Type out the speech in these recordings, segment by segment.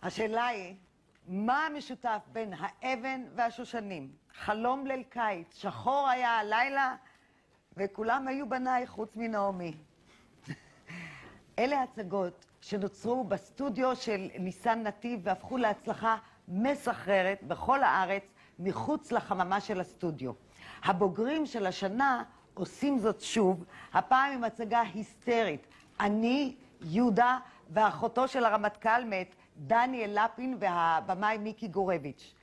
השאלה היא, מה המשותף בין האבן והשושנים? חלום ליל קיץ, שחור היה הלילה, וכולם היו בניי חוץ מנעמי. אלה הצגות שנוצרו בסטודיו של ניסן נתיב והפכו להצלחה מסחררת בכל הארץ מחוץ לחממה של הסטודיו. הבוגרים של השנה עושים זאת שוב, הפעם עם הצגה היסטרית. אני, יהודה ואחותו של הרמטכ"ל מת, דניאל לפין והבמאי מיקי גורביץ'.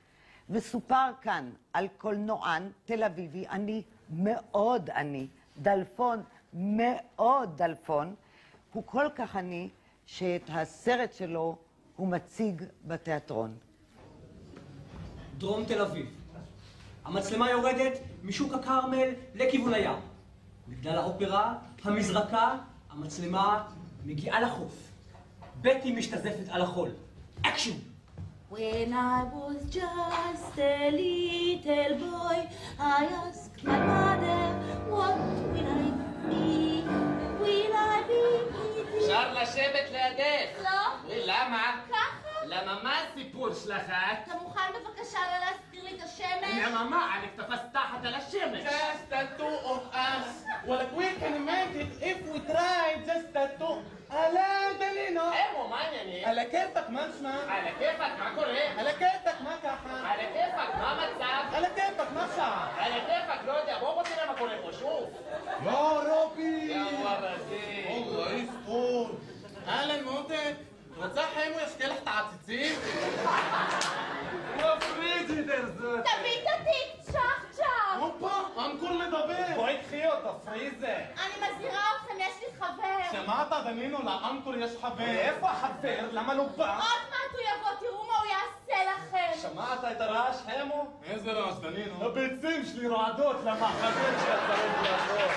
מסופר כאן על קולנוען תל אביבי, מאוד עני, דלפון, מאוד דלפון. הוא כל כך עני שאת הסרט שלו הוא מציג בתיאטרון. דרום תל אביב. המצלמה יורדת משוק הכרמל לכיוון הים. מגדל האופרה, המזרקה, המצלמה מגיעה לחוף. בטי משתזפת על החול. אקשן! When I was just a little boy, I asked my mother, what will I be? Will I be? אפשר לשבת לידך. לא. למה? ככה? למה מה הסיפור שלך? אתה מוכן בבקשה לא להסתיר לי את השמש? למה מה? עליך תפס תחת על השמש. Just the two of us. Well, we can make it if we try. Just the two. אהלן, דנינו. אמו, מה העניינים? על הכיפק, מה נשמע? על הכיפק, מה קורה? על הכיפק, מה ככה? על הכיפק, מה המצב? על הכיפק, מה שעה? על הכיפק, לא יודע, בוא תראה מה קורה פה, שוב. לא, רובי. יא ווארדי. אללה יסתור. אהלן, מותק. רוצה חיימו ישקה לך את העציצים? פריג'ידר זאת. תביא את התיק, צ'ח. הופה, אנקול מדבר. בואי קחי אותו, פריזה. אני מזהירה אתכם, יש לי חבר. שמעת, דנינו, לאנקול יש חבר. איפה החבר? למה לא בא? עוד מעט הוא יבוא, תראו מה הוא יעשה לכם. שמעת את הרעש, חמו? איזה רעש, דנינו? הביצים שלי רועדות, למה החבר שצריך לעשות.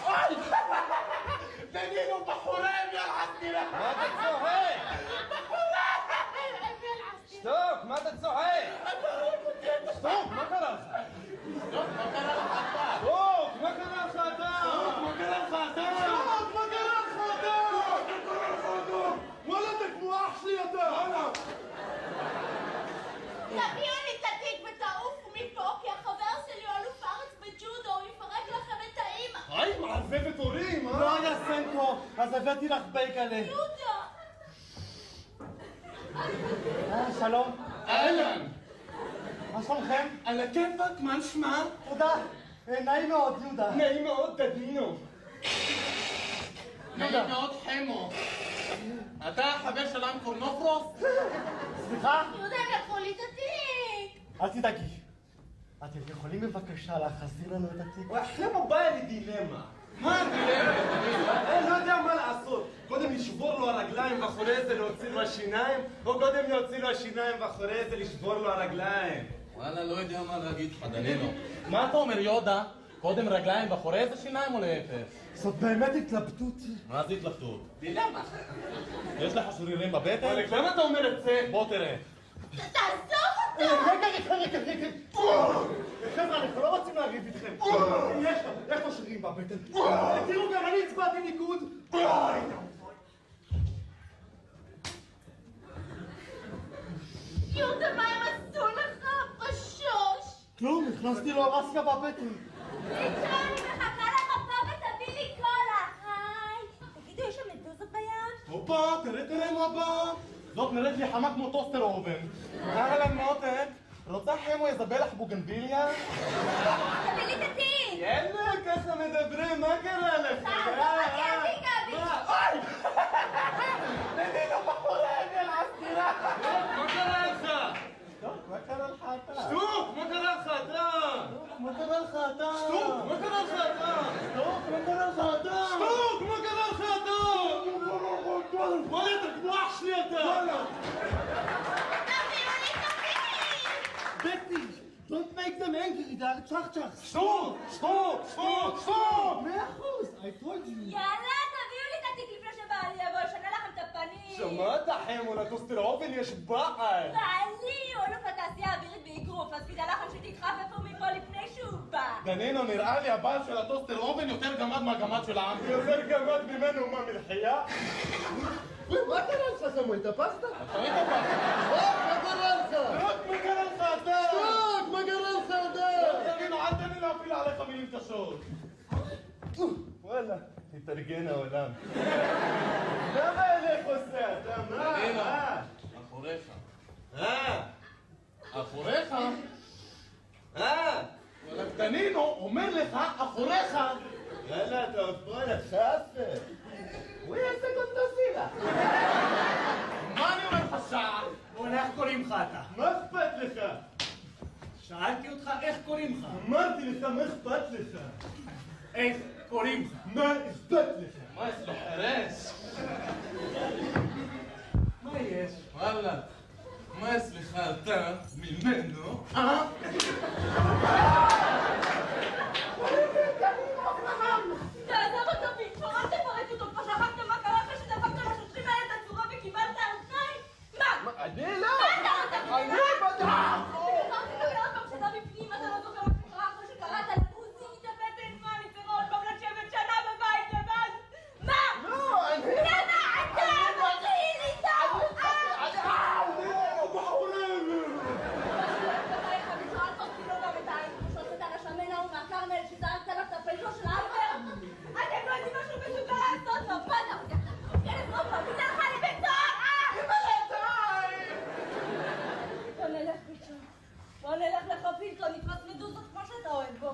אוי! דנינו, בחורם ילעסתי לך! מה אתה צוחק? שתוק, מה אתה צוחק? שתוק, מה קרה לך? שתוק, מה קרה לך אתה? שתוק, מה קרה לך אתה? שתוק, מה קרה לך אתה? שתוק, מה קרה לך אתה? שתוק, מה קרה לך אתה? וואלה, אתה כמו אח שלי אתה! וואלה! תביאו לי את התיק ותעופו מפה, כי החבר שלי הוא אלוף הארץ בג'ודו, הוא יפרק לכם את האמא. היי, מערבבת הורים, אה? לא, יא סנקו, אז הבאתי לך בייקלה. יהודה! שלום. אהלן. מה שלומכם? על הכיפק, מה נשמע? תודה. נעים מאוד, יהודה. נעים מאוד, דנינו. נעים מאוד, חמו. אתה החבר של אנקור נופרוס? סליחה? יהודה, הם לקחו לי את התיק. אל תדאגי. אתם יכולים בבקשה להחזיר לנו את התיק? חמו בא לי דילמה. מה הדילמה? אני לא יודע מה לעשות. קודם לשבור לו הרגליים ואחורי זה להוציא לו השיניים, או קודם להוציא לו השיניים ואחורי זה לשבור לו הרגליים? וואלה, לא יודע מה להגיד לך, דנינו. מה אתה אומר, יהודה? קודם רגליים ואחורי זה שיניים או להפך? זאת באמת התלבטות. מה זה התלבטות? דילמה. יש לך שרירים בבטן? למה אתה אומר את זה? בוא תראה. תעזוב אותו! רגע. חבר'ה, אנחנו לא רוצים להריב איתכם. יש לו שרירים בבטן. תראו, גם אני הצבעתי ליכוד. יהודה, מה הם עשו לך? בשוש! כלום, הכנסתי לו רסקה בבטן. תקרא, אני מחכה למפה ותביא לי קולה. היי. תגידו, יש שם מדוזות ביד? הופה, תראה מה בא. זאת נראית לי חמה כמו טוסטר אובן. אהלן מותק, רוצה חמו יזבל לך בוגנביליה? תביא לי את התיק! יאללה, ככה מדברים, מה קרה לך? תביא. אוי! דנינו בחורם, ילעסתי לך! מה קרה לך? מה קרה לך אתה? שטוק, מה קרה לך אתה? מה קרה לך אתה? שטוק, מה קרה לך אתה? מה קרה לך אתה? שטוק, מה קרה לך אתה? וואלה, אתה כמו אח שלי אתה! תביאו לי את התיק! בטי, don't make them angry, דאר צ'ח. שטוק! 100%, I told you. יאללה, תביאו לי את התיק לפני שבעלי יבוא, ישנה לכם את הפנים! שמעת חמו, לטוסטר אובן יש בעל. בעלי הוא אלוף התעשייה האווירית באגרוף, אז כדאי לכם שתתחפפו מפה לפני שהוא בא. דנינו, נראה לי הבעל של הטוסטר אובן יותר גמד מהגמד של העם. יותר גמד ממנו, מה מלחייה? מה קרה לך, סמו? התאפסת? אתה התאפסת. מה קרה לך? מה קרה לך אתה? שטוק, מה קרה לך אתה? דנינו, אל תן לי להפיל עליך מילים קשות. וואלה, תתארגן העולם. למה אלך עושה אתה? מה? אחוריך. אחוריך? וואלה, דנינו אומר לך אחוריך. יאללה, אתה וואלה, חאפר. הוא יעשה קונטוסילה. מה אני אומר לך שער? איך קוראים לך אתה? מה אכפת לך? שאלתי אותך איך קוראים לך. אמרתי לך, מה אכפת לך? איך קוראים לך? מה אכפת לך? מה יש לו חרש? מה יש? וואלה. מה יש לך אתה ממנו? תעזוב אותו פיקפור, אל תפרט אותו, כבר שכחתם מה קרה אחרי שדפקת לשוטרים האלה את הצורה וקיבלת על תנאי? מה? אני לא! אני בטח! עוד פעם שאתה בפנים, אתה לא זוכר מה שקרה אחרי שקראת לדרוזי מתאבדת? מה, אני צריכה עוד פעם לשבת שנה בבית לבד? מה? לא, אני... למה אתה מוביל איתו? אתם לא יודעים משהו מסוגל לעשות לו, בוא נראה, כן, עוד פעם, תיתן לך לבית סוהר! בוא נלך פתאום, בוא נלך לחפילטון, נתפס מדוזות כמו שאתה אוהב, בוא.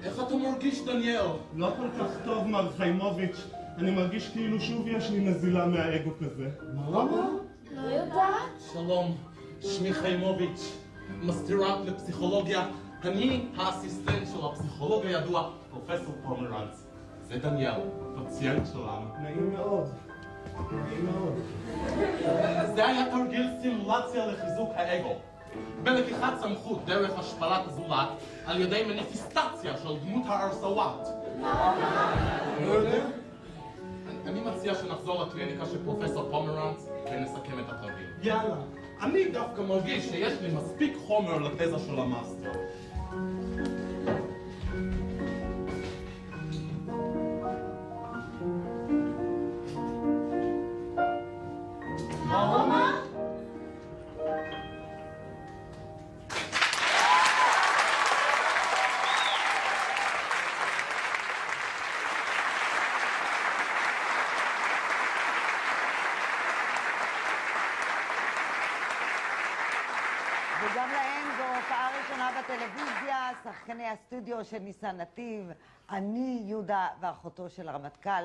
איך אתה מרגיש, דניאל? לא כל כך טוב, מר חיימוביץ'. אני מרגיש כאילו שוב יש לי נזילה מהאגו כזה. למה? לא יודעת. שלום, שמי חיימוביץ', מסתירת לפסיכולוגיה. אני האסיסטנט של הפסיכולוג הידוע, פרופסור פומרנץ. זה דניאל, פציינט שלנו. נעים מאוד. נעים מאוד. זה היה תרגיל סימולציה לחיזוק האגו. בלקיחת סמכות דרך השפלת הזולת על ידי מניפיסטציה של דמות הארסוואט. לא יודע? אני מציע שנחזור לקליניקה של פרופסור פומרנץ ונסכם את התרגיל. יאללה. אני דווקא מרגיש שיש לי מספיק חומר לתזה של המאסטר. וגם להם זו הופעה ראשונה בטלוויזיה, שחקני הסטודיו של ניסן נתיב, אני, יהודה ואחותו של הרמטכ"ל.